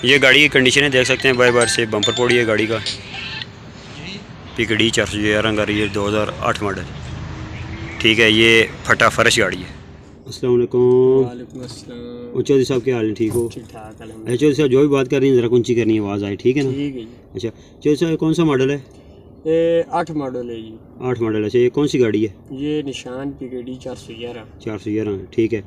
ये गाड़ी की कंडीशन देख सकते हैं, बार बार से बम्पर पोड़ी है गाड़ी का। PKD 411 गाड़ी है, 2008 मॉडल। ठीक है, ये फटा फर्श गाड़ी है। अस्सलाम वालेकुम चौधरी साहब, क्या हाल है? ठीक हो? ठीक ठाक। अच्छा चौधरी साहब, जो भी बात कर रही हैं ज़रा ऊंची करनी है, आवाज़ आए, ठीक है ना? ठीक है जी। अच्छा चौधरी साहब, कौन सा मॉडल है? ये 8 मॉडल है जी। 8 मॉडल। अच्छा, ये कौन सी गाड़ी है? ये निशान PKD 411। 411, ठीक है।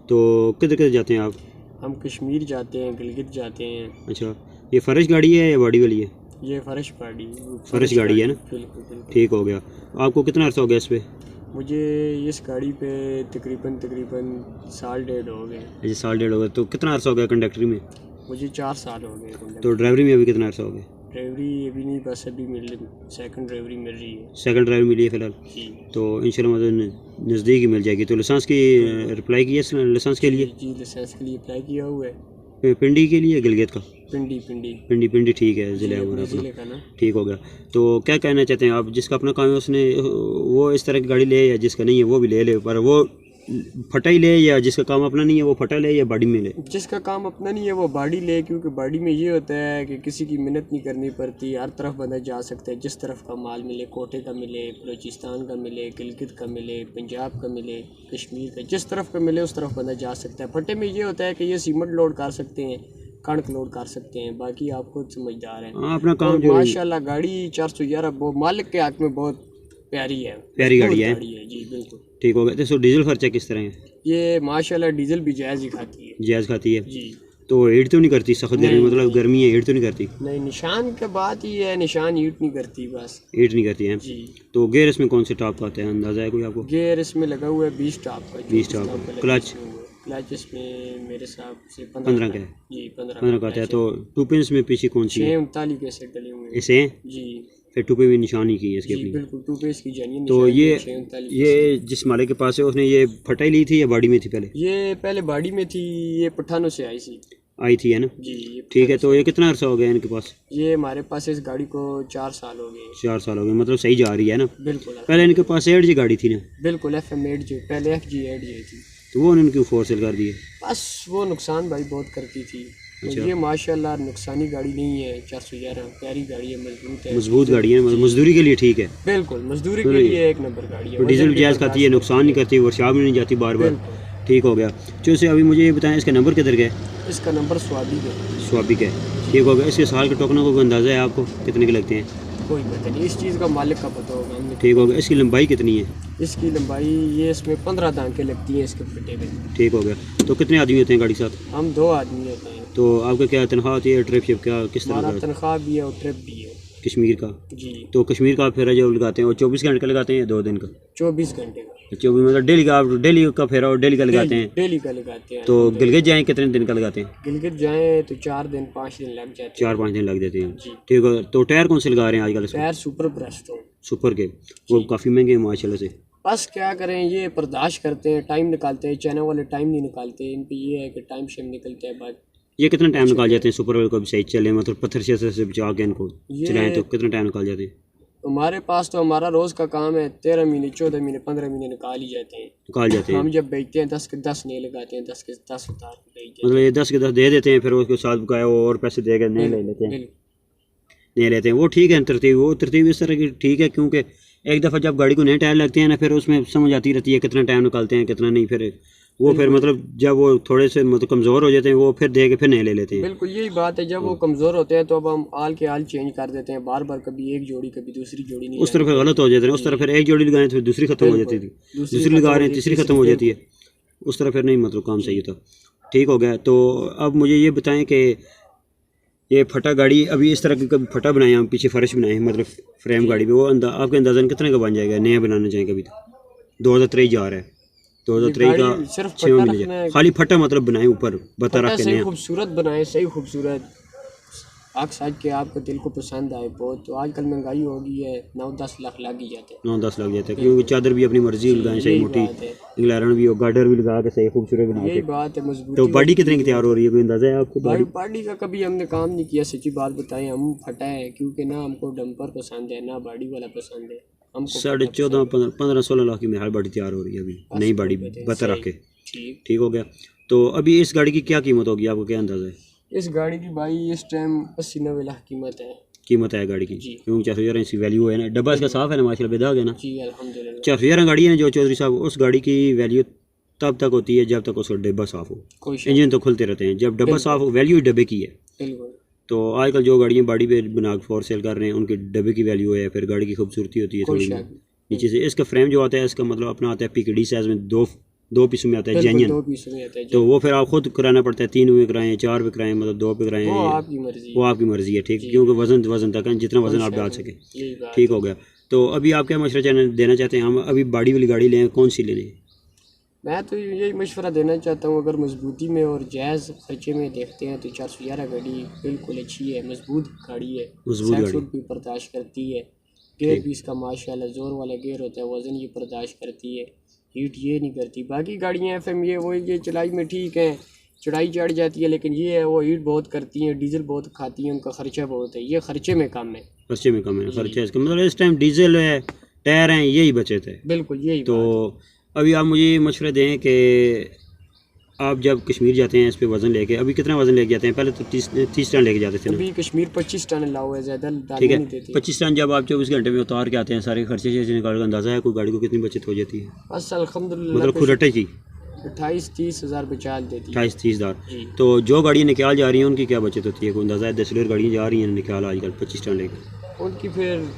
तो किधर किधर जाते हैं आप? हम कश्मीर जाते हैं, गिलगित जाते हैं। अच्छा, ये फर्श गाड़ी है या बॉडी वाली है? ये फर्श गाड़ी है ना? बिल्कुल। ठीक हो गया। आपको कितना अर्सा हो गया इस पे? मुझे इस गाड़ी पे तकरीबन साल डेढ़ हो गए। अच्छा, साल डेढ़ हो गया। तो कितना अर्सा हो गया कंडक्टरी में? मुझे 4 साल हो गए। तो ड्राइवरी में अभी कितना अर्सा हो गया? ड्राइवरी अभी नहीं, बस अभी सेकंड ड्राइवरी मिल रही है। सेकंड ड्राइवरी मिली है फ़िलहाल? जी। तो इंशाल्लाह मतलब नज़दीक ही मिल जाएगी। तो लाइसेंस की अप्लाई की है लाइसेंस के लिए? जी, लाइसेंस के लिए अप्लाई किया हुआ है। पिंडी के लिए, गिलगित का? पिंडी ठीक है, ज़िले हमारा ज़िले का ना। ठीक हो गया। तो क्या कहना चाहते हैं आप, जिसका अपना काम है उसने वो इस तरह की गाड़ी ले, या जिसका नहीं है वो भी ले ले, पर वो फटा ही ले, या जिसका काम अपना नहीं है वो फटा ले या बाडी में ले? जिसका काम अपना नहीं है वो बाड़ी ले, क्योंकि बाड़ी में ये होता है कि किसी की मेहनत नहीं करनी पड़ती, हर तरफ बंदा जा सकता है। जिस तरफ का माल मिले, कोटे का मिले, बलूचिस्तान का मिले, गिलगित का मिले, पंजाब का मिले, कश्मीर का, जिस तरफ का मिले उस तरफ बंदा जा सकता है। फटे में ये होता है कि ये सीमेंट लोड कर सकते हैं, कणक लोड कर सकते हैं, बाकी आप खुद समझदार हैं। अपना काम जो माशाल्लाह गाड़ी 411 वो मालिक के हाथ में बहुत प्यारी है, प्यारी गाड़ी है जी बिल्कुल। ठीक हो गया। तो डीजल खर्चा किस तरह है? ये माशाल्लाह डीजल भी जायज़ ही खाती है। जायज़ खाती है जी। तो हीट तो नहीं करती? सख्त गर्मी, मतलब गर्मी है, हीट तो नहीं करती? नहीं, निशान के बात ही है, निशान हीट नहीं करती, बस हीट नहीं करती है जी। तो गेयर इसमें कौन से टॉप का आता है, अंदाज़ा है कोई आपको? गेयर इसमें लगा हुआ है 20 टॉप का। 20 टॉप का। क्लच इसमें मेरे हिसाब से 15 का है जी। 15 का आता है। तो टू पिन में पीछे कौन सी है? 39 के सेट डले हुए हैं इसे जी। फिर टू पे भी निशानी की है इसकी अपनी? बिल्कुल, टू पे इसकी जानिए। तो ये जिस मालिक के पास है उसने ये फटाई ली थी या बाड़ी में थी पहले? ये पहले बाड़ी में थी, ये पठानों से आई थी है ना जी। ठीक है। तो ये कितना अर्सा हो गया इनके पास? ये हमारे पास इस गाड़ी को 4 साल हो गए। 4 साल हो गए, मतलब सही जा रही है ना? बिल्कुल। पहले इनके पास 8G गाड़ी थी ना? बिल्कुल, FM8J, पहले FG8J थी। तो वो उन्होंने क्यों फोर सेल कर दिए? बस वो नुकसान भाई बहुत करती थी। अच्छा। ये माशाल्लाह नुकसानी गाड़ी नहीं है, 411 प्यारी गाड़ी है, मजबूत गाड़ी है, मजदूरी के लिए ठीक है। बिल्कुल, मजदूरी के लिए एक नंबर गाड़ी है। तो डीजल जायज़ खाती है, नुकसान नहीं करती, वर्कशॉप में नहीं जाती बार बार। ठीक हो गया। जो से अभी मुझे ये बताएं, इसका नंबर किधर गया? इसका नंबर स्वाबिक है। ठीक हो गया। इसके साल के टोकनों को अंदाज़ा है आपको कितने के लगते हैं? कोई पता नहीं, इस चीज़ का मालिक का पता होगा हमें। ठीक हो गया। इसकी लंबाई कितनी है? इसकी लंबाई ये इसमें 15 दांतें लगती हैं इसके फटे में। ठीक हो गया। तो कितने आदमी होते हैं गाड़ी के साथ? हम 2 आदमी होते हैं। तो आपका क्या तनख्वाह होती है, ट्रिप शिप क्या किस तरह? हमारा तनख्वाह भी है और ट्रिप भी है कश्मीर का जी। तो कश्मीर का फेरा जो लगाते हैं वो 24 घंटे का लगाते हैं, 2 दिन का? 24 घंटे का। 24 मतलब डेली का? आप डेली का फेरा और डेली का लगाते हैं? डेली का लगाते हैं। तो गिलगित जाएँ कितने दिन का लगाते हैं? गिलगित जाएँ तो 4 दिन 5 दिन लग जाते हैं। 4-5 दिन लग जाते हैं जी। ठीक है। तो टायर कौन से लगा रहे हैं आजकल? टायर सुपर ब्रेस्टो सुपर के, वो काफ़ी महंगे हैं माशाल्लाह से। बस क्या करें, ये बर्दाश्त करते हैं, टाइम निकालते हैं। चाइना वाले टाइम नहीं निकालते, इन पे ये है कि टाइम शेम निकलते हैं। बाद ये कितना टाइम निकाल जाते हैं सुपर को सही चले, मतलब पत्थर से बचा के इनको चलाएं तो कितना टाइम निकाल जाते हैं? हमारे पास तो हमारा रोज़ का काम है, 13 महीने 14 महीने 15 महीने निकाल ही जाते हैं। हम जब बेचते हैं 10 के 10 नहीं लगाते हैं, 10 के 10 उतार के बेचते हैं। मतलब ये 10 के 10 दे देते हैं, फिर उसके साथ बकाया और पैसे देकर नहीं ले लेते हैं। वो ठीक है तरतीब, वो तरतीब इस तरह की ठीक है, क्योंकि एक दफ़ा जब गाड़ी को नए टायर लगते हैं ना, फिर उसमें समझ आती रहती है कितना टाइम निकालते हैं कितना नहीं। फिर वो फिर मतलब जब वो थोड़े से मतलब कमज़ोर हो जाते हैं, वो फिर दे के फिर नए ले लेते हैं। बिल्कुल यही बात है, जब वो कमज़ोर होते हैं तो अब हम आल के आल चेंज कर देते हैं, बार बार कभी एक जोड़ी कभी दूसरी जोड़ी नहीं। उस तरफ गलत हो जाते हैं, उस तरफ फिर एक जोड़ी लगाएं तो दूसरी खत्म हो जाती थी, दूसरी लगा रहे हैं तीसरी खत्म हो जाती है, उस तरफ फिर नहीं मतलब काम सही होता। ठीक हो गया। तो अब मुझे ये बताएं कि ये फटा गाड़ी अभी इस तरह की कभी फटा बनाए, हम पीछे फर्श बनाए मतलब फ्रेम गाड़ी पे, वो आपके अंदाज़न कितने का बन जाएगा नया बनाना चाहें? कभी तो 2023 जा रहा है, 2023 का 6 महीने खाली फटा मतलब बनाए, ऊपर बता रख के नया खूबसूरत बनाए, सही खूबसूरत आग साज के आपको दिल को पसंद आए बहुत। तो आजकल महंगाई हो गई है, 9-10 लाख लग ही जाते हैं। 9-10 लग जाते हैं, क्योंकि चादर भी अपनी मर्जी लगाएं सही मोटी, इंग्लैंड भी हो, गार्डर भी लगा के सही खूबसूरत बना के। यही बात है, मजबूत। तो बॉडी कितने की तैयार हो रही है, कोई अंदाजा है आपको? बॉडी का कभी हमने काम नहीं किया, सच्ची बात बताएं, हम फटा है क्योंकि ना हमको डंपर पसंद है ना बॉडी वाला पसंद है। हमको 14.5 15-16 लाख की मेरे बॉडी तैयार हो रही है अभी, नई बॉडी बता रख के। ठीक हो गया। तो अभी इस गाड़ी की क्या कीमत होगी, आपको क्या अंदाजा है? इस गाड़ी की भाई इस टाइम 80-90 लाख कीमत है गाड़ी की, जी। क्योंकि 411 इसकी वैल्यू है ना। डब्बा इसका साफ है ना माशाल्लाह, बेदाग है ना। जी अल्हम्दुलिल्लाह। 411 गाड़ी है ना जो चौधरी साहब, उस गाड़ी की वैल्यू तब तक होती है जब तक उसका डब्बा साफ हो। कोई शक इंजन तो खुलते रहते हैं, जब डब्बा साफ हो वैल्यू ही डब्बे की है। बिल्कुल। तो आजकल जो गाड़ियाँ बॉडी पे बना के फॉर सेल कर रहे हैं उनके डब्बे की वैल्यू है, फिर गाड़ी की खूबसूरती होती है कोई थोड़ी शक नीचे से। इसका फ्रेम जो आता है इसका मतलब अपना आता है PKD साइज में, दो पीसों में आता है बिल्कुल, जेन्यन। 2 पीसों में आता है जी। तो वो फिर आप खुद कराना पड़ता है, 3 में कराएं, 4 पे कराएं, मतलब 2 पे कराएं, वो आपकी मर्जी वो है। आपकी मर्जी है, ठीक। क्योंकि वजन तक है, जितना वजन आप डाल सकें, यही बात ठीक हो गया। तो अभी आप क्या मशवरा देना चाहते हैं? हम अभी बॉडी वाली गाड़ी लें, कौन सी लेनी है? मैं तो यही मशवरा देना चाहता हूँ, अगर मजबूती में और जायज़ खर्चे में देखते हैं तो 411 गाड़ी बिल्कुल अच्छी है, मजबूत गाड़ी है, मजबूत गाड़ी भी बर्दाश्त करती है। गेयर भी इसका माशाल्लाह जोर वाला गेयर होता है, वज़न ये बर्दाश्त करती है, हीट ये नहीं करती। बाकी गाड़ियाँ FM ये चलाई में ठीक हैं, चढ़ाई चढ़ जाती है, लेकिन ये है वो हीट बहुत करती हैं, डीजल बहुत खाती हैं, उनका खर्चा बहुत है, ये खर्चे में कम है। खर्चे में कम है, खर्चा इसका मतलब इस टाइम डीजल है, टायर हैं, यही बचत है। बिल्कुल यही तो अभी आप मुझे मशवरा दें कि आप जब कश्मीर जाते हैं इस पे वज़न लेके, अभी कितना वज़न लेके जाते हैं? पहले तो 30 टन लेके जाते थे ना। अभी कश्मीर 25 टन लाओ है, ज़्यादा ठीक डालने है, नहीं देते। 25 टन जब आप 24 घंटे में उतार के आते हैं, सारे खर्चे से निकाल का अंदाज़ा है कोई गाड़ी को कितनी बचत हो जाती है? बस अल्हम्दुलिल्लाह मतलब खुद अटे की 28-30 हज़ार बचा देती है 28-30 हज़ार। जी। तो जो गाड़ियाँ निकाल जा रही हैं उनकी क्या बचत होती है, कोई अंदाज़ा है? 10 गाड़ियाँ जा रही हैं निकाल आजकल 25 टन लेकर, उनकी फिर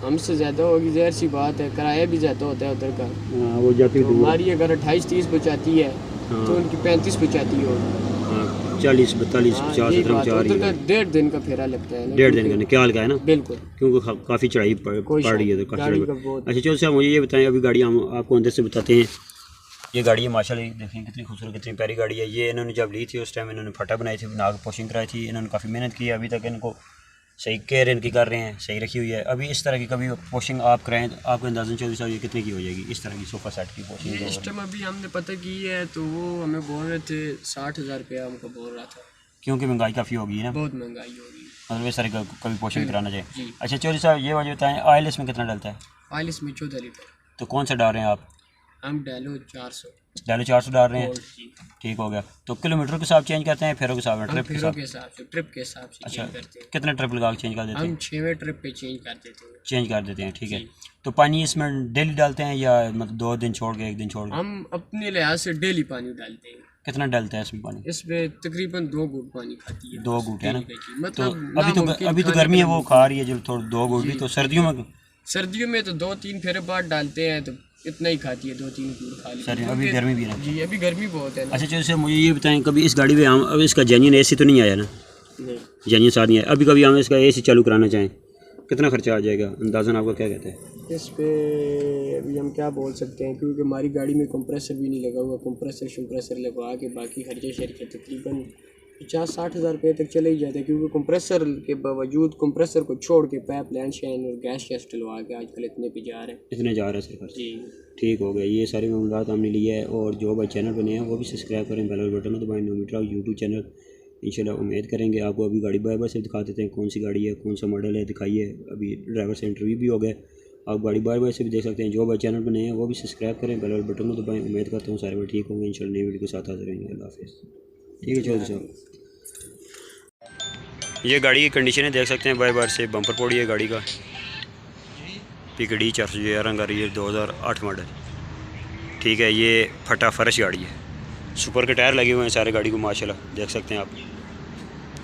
हमसे ज़्यादा होगी, ज़ाहिर सी बात है, किराया भी ज़्यादा होता है उधर का। वो जाती तो हमारी अगर 28-30 बचाती है तो उनकी 35 बचाती होगी। 40 42 हाँ, 50 यही 70 बात है, बचा रही उधर का है। 1.5 दिन का फेरा लगता है ना, 1.5 दिन का निकाल का है ना, बिल्कुल। क्योंकि काफ़ी चढ़ाई पड़ रही है, तो काफ़ी गाड़ी चढ़ाई का बहुत अच्छा चलो साहब मुझे ये बताएं, अभी गाड़ी हम आपको अंदर से बताते हैं। ये गाड़ी है माशाल्लाह, देखें कितनी खूबसूरत, कितनी प्यारी गाड़ी है। ये इन्होंने जब ली थी उस टाइम इन्होंने फटा बनाई थी, बना के पोशिंग कराई थी, इन्होंने काफ़ी मेहनत की है, अभी तक इनको सही केयर इनकी कर रहे हैं, सही रखी हुई है। अभी इस तरह की कभी पोशिंग आप कराएं तो आपको अंदाज़न चौधरी साहब ये कितने की हो जाएगी इस तरह की सोफ़ा सेट की पोशिंग? इस टाइम अभी हमने पता की है तो वो हमें बोल रहे थे 60,000 रुपया हमको बोल रहा था, क्योंकि महंगाई काफ़ी होगी ना, बहुत महंगाई होगी। मतलब इस तरह का कभी पोशिंग कराना चाहिए। जी। अच्छा चौधरी साहब ये वजह बताएं, ऑयल इसमें कितना डलता है? ऑयल इसमें 14 लीटर, तो कौन सा डाल रहे हैं आप? हम डालो 400 डालो 400 डाल रहे हैं, गोल्ड जी। ठीक हो गया। तो किलोमीटर के हिसाब चेंज करते हैं, फेरों के हिसाब में, हम ट्रिप के फेरों हिसाब? के हिसाब से, ट्रिप के हिसाब से अच्छा, चेंज करते हैं। कितना ट्रिप लगा के चेंज कर देते हैं? हम 6वें ट्रिप पे चेंज कर देते हैं। चेंज कर देते हैं, ठीक है। तो पानी इसमें डेली डालते हैं या मतलब 2 दिन छोड़ के 1 दिन छोड़ के? हम अपने लिहाज से डेली पानी डालते हैं। कितना डालता है इसमें पानी? इसमें तकरीबन 2 घूंट पानी खाती है, 2 घूंट है ना। डेली की। तो मतलब अभी तो गर्मी है वो खा रही है जो थोड़ा 2 घूंट भी, तो सर्दियों में तो 2-3 फेरे बाद डालते हैं तो इतना ही खाती है, 2-3 घूंट खा ली। सर अभी गर्मी भी है ना। जी अभी गर्मी बहुत है ना। अच्छा जैसे मुझे ये बताएं, कभी इस गाड़ी में हम अब इसका जेन्युइन AC तो नहीं आया ना? नहीं, जेन्युइन साथ नहीं आया। अभी कभी हम इसका AC चालू कराना चाहें कितना खर्चा आ जाएगा अंदाज़न, आपका क्या कहते हैं? इस पे अभी हम क्या बोल सकते हैं, क्योंकि हमारी गाड़ी में कंप्रेसर भी नहीं लगा हुआ, कंप्रेसर लगवा के बाकी खर्चे तकरीबन 50-60 हज़ार रुपये तक चले ही जाते हैं, क्योंकि कंप्रेसर के बावजूद कंप्रेसर को छोड़ के पाइप लाइन शैन और गैस डलवा के आजकल इतने पे जा रहे हैं। इतने जा रहे हैं सर? जी ठीक हो गया, ये सारी मामलात हमने ली है। और जो भाई चैनल बने हैं वो भी सब्सक्राइब करें, बेल बटन दबाएं, नोमीटर यूट्यूब चैनल इंशाल्लाह उम्मीद करेंगे आपको। अभी गाड़ी बार से दिखा देते हैं कौन सी गाड़ी है, कौन सा मॉडल है, दिखाइए। अभी ड्राइवर से इंटरव्यू भी हो गया, आप गाड़ी बार से भी देख सकते हैं। जो भाई चैनल बने हैं वो भी सब्सक्राइब करें, बेल बटन को दबाएं। उम्मीद करता हूँ सारे भाई ठीक होंगे इंशाल्लाह, नई वीडियो के साथ हाजिर रहेंगे। अल्लाह हाफ़िज़। ठीक है चौधरी साहब, ये गाड़ी की कंडीशन है देख सकते हैं, बार से बम्पर पोड़ी है गाड़ी का, PKD 411 का, ये 2008 मॉडल, ठीक है। ये फटा फर्श गाड़ी है, सुपर के टायर लगे हुए हैं सारे गाड़ी को माशाल्लाह देख सकते हैं आप,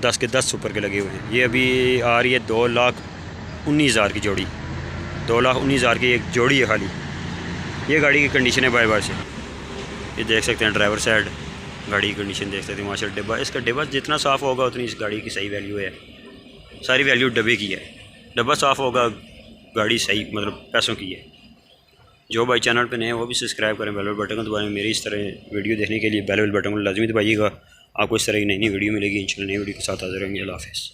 10 के 10 सुपर के लगे हुए हैं। ये अभी आ रही है 2,19,000 की जोड़ी, 2,19,000 की एक जोड़ी है खाली। ये गाड़ी की कंडीशन है बार से, ये देख सकते हैं। ड्राइवर साइड गाड़ी की कंडीशन देख सकते हैं माशाल्लाह। डिब्बा, इसका डिब्बा जितना साफ़ होगा उतनी इस गाड़ी की सही वैल्यू है, सारी वैल्यू डब्बे की है। डब्बा साफ़ होगा गाड़ी सही मतलब पैसों की है। जो भाई चैनल पे नए हैं वो भी सब्सक्राइब करें, बेल बटन को दबाएं। मेरी इस तरह वीडियो देखने के लिए बेल बटन को लाजमी दबाइएगा, आपको इस तरह की नई वीडियो मिलेगी इंशाल्लाह। नई वीडियो के साथ हाजिर रहेंगे। अल्लाह हाफ़िज़।